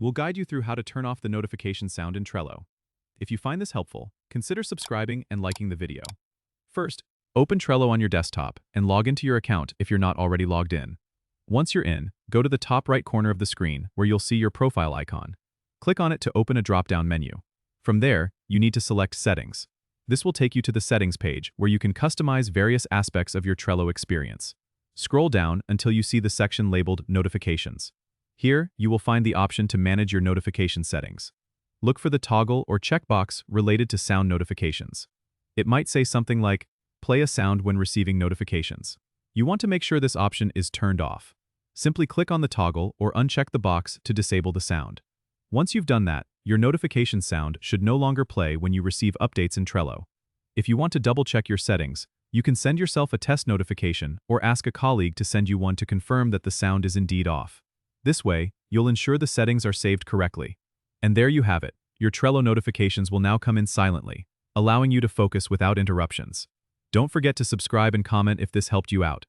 We'll guide you through how to turn off the notification sound in Trello. If you find this helpful, consider subscribing and liking the video. First, open Trello on your desktop and log into your account if you're not already logged in. Once you're in, go to the top right corner of the screen where you'll see your profile icon. Click on it to open a drop-down menu. From there, you need to select Settings. This will take you to the Settings page where you can customize various aspects of your Trello experience. Scroll down until you see the section labeled Notifications. Here, you will find the option to manage your notification settings. Look for the toggle or checkbox related to sound notifications. It might say something like, play a sound when receiving notifications. You want to make sure this option is turned off. Simply click on the toggle or uncheck the box to disable the sound. Once you've done that, your notification sound should no longer play when you receive updates in Trello. If you want to double-check your settings, you can send yourself a test notification or ask a colleague to send you one to confirm that the sound is indeed off. This way, you'll ensure the settings are saved correctly. And there you have it. Your Trello notifications will now come in silently, allowing you to focus without interruptions. Don't forget to subscribe and comment if this helped you out.